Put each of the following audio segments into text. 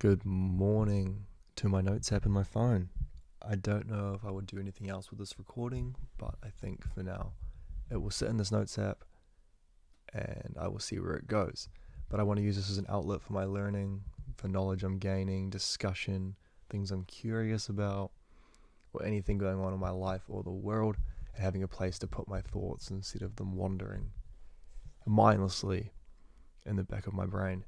Good morning to my notes app in my phone. I don't know if I would do anything else with this recording, but I think for now it will sit in this notes app and I will see where it goes. But I want to use this as an outlet for my learning, for knowledge I'm gaining, discussion, things I'm curious about, or anything going on in my life or the world, and having a place to put my thoughts instead of them wandering mindlessly in the back of my brain.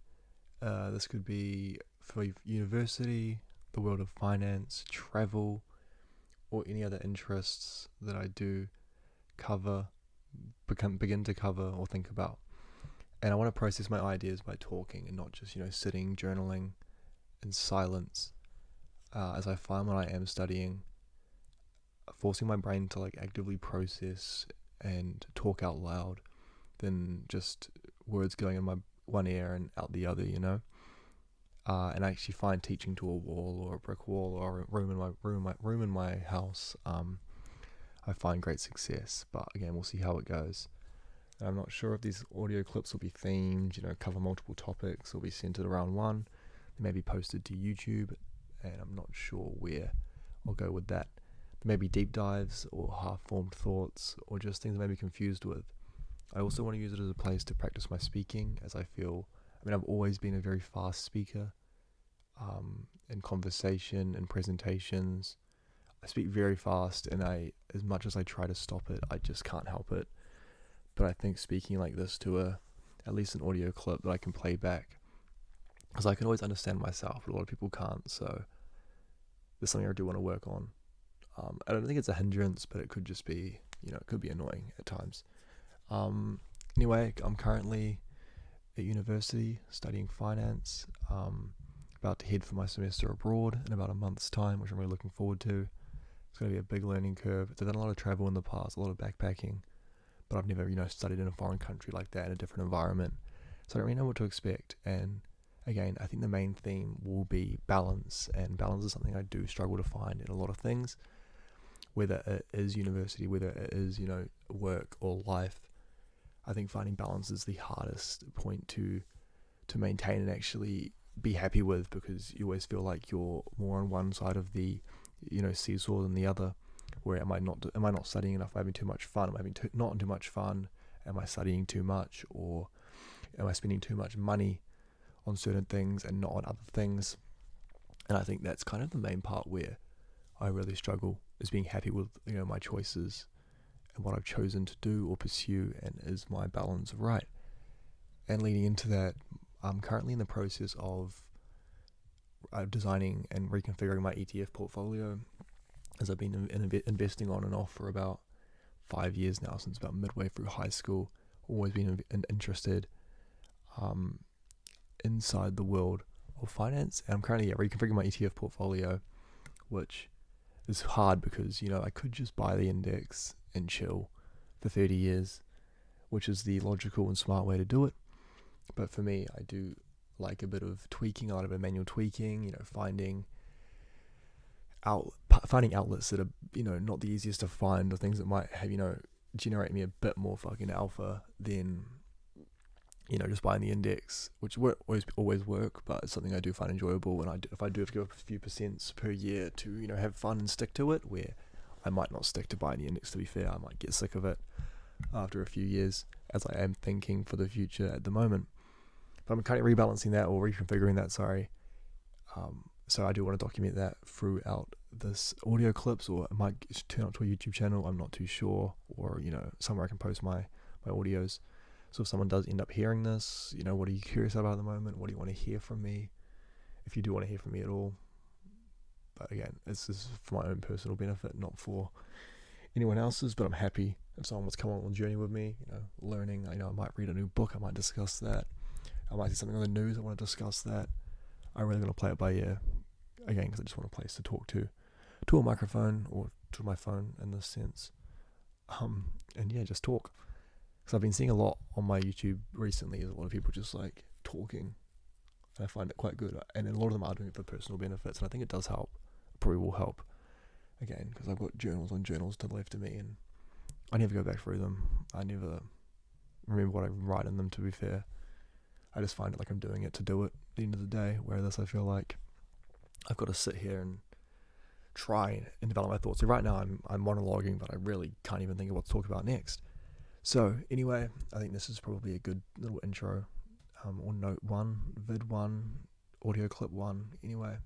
This could be for university, the world of finance, travel, or any other interests that I do cover, begin to cover or think about. And I want to process my ideas by talking and not just, sitting, journaling in silence. As I find when I am studying, forcing my brain to actively process and talk out loud than just words going in my one ear and out the other. And I actually find teaching to a wall or a brick wall or a room in my house, I find great success. But again, we'll see how it goes. And I'm not sure if these audio clips will be themed, cover multiple topics, or be centered around one. They may be posted to YouTube, and I'm not sure where I'll go with that. There may be deep dives or half-formed thoughts, or just things I may be confused with. I also want to use it as a place to practice my speaking, as I've always been a very fast speaker in conversation and presentations. I speak very fast, and as much as I try to stop it, I just can't help it. But I think speaking like this to at least an audio clip that I can play back, because I can always understand myself, but a lot of people can't, so there's something I do want to work on. I don't think it's a hindrance, but it could just be, it could be annoying at times. Anyway, I'm currently at university studying finance, about to head for my semester abroad in about a month's time, which I'm really looking forward to. It's going to be a big learning curve. I've done a lot of travel in the past, a lot of backpacking, but I've never, studied in a foreign country like that in a different environment. So I don't really know what to expect. And again, I think the main theme will be balance, and balance is something I do struggle to find in a lot of things, whether it is university, whether it is, work or life. I think finding balance is the hardest point to maintain and actually be happy with, because you always feel like you're more on one side of the seesaw than the other. Where am I not studying enough? Am I having too much fun? Am I having not too much fun? Am I studying too much, or am I spending too much money on certain things and not on other things? And I think that's kind of the main part where I really struggle, is being happy with my choices and what I've chosen to do or pursue, and is my balance right? And leading into that, I'm currently in the process of designing and reconfiguring my ETF portfolio, as I've been investing on and off for about 5 years now, since about midway through high school. Always been interested inside the world of finance, and I'm currently reconfiguring my ETF portfolio, which is hard because I could just buy the index and chill for 30 years, which is the logical and smart way to do it. But for me, I do like a bit of tweaking, a lot of manual tweaking, finding outlets that are, not the easiest to find, or things that might have, generate me a bit more fucking alpha than, just buying the index, which always work, but it's something I do find enjoyable. And if I do have to give up a few percents per year to, have fun and stick to it, where I might not stick to buying the index, to be fair. I might get sick of it after a few years, as I am thinking for the future at the moment. But I'm kind of rebalancing that, or reconfiguring that, sorry. So I do want to document that throughout this audio clips, or it might turn up to a YouTube channel, I'm not too sure, or, somewhere I can post my audios. So if someone does end up hearing this, what are you curious about at the moment? What do you want to hear from me? If you do want to hear from me at all. But again, this is for my own personal benefit, not for anyone else's, but I'm happy if someone wants to come on a journey with me, learning. I might read a new book, I might discuss that. I might see something on the news, I want to discuss that. I'm really going to play it by ear, again, because I just want a place to talk to a microphone, or to my phone in this sense. And yeah, just talk. Because I've been seeing a lot on my YouTube recently, is a lot of people just talking. And I find it quite good. And a lot of them are doing it for personal benefits, and I think it does help. It probably will help. Again, because I've got journals on journals to the left of me, and I never go back through them. I never remember what I write in them, to be fair. I just find it like I'm doing it to do it at the end of the day, whereas I feel like I've got to sit here and try and develop my thoughts. So right now I'm monologuing, but I really can't even think of what to talk about next. So anyway, I think this is probably a good little intro, or note one, vid one, audio clip one. Anyway,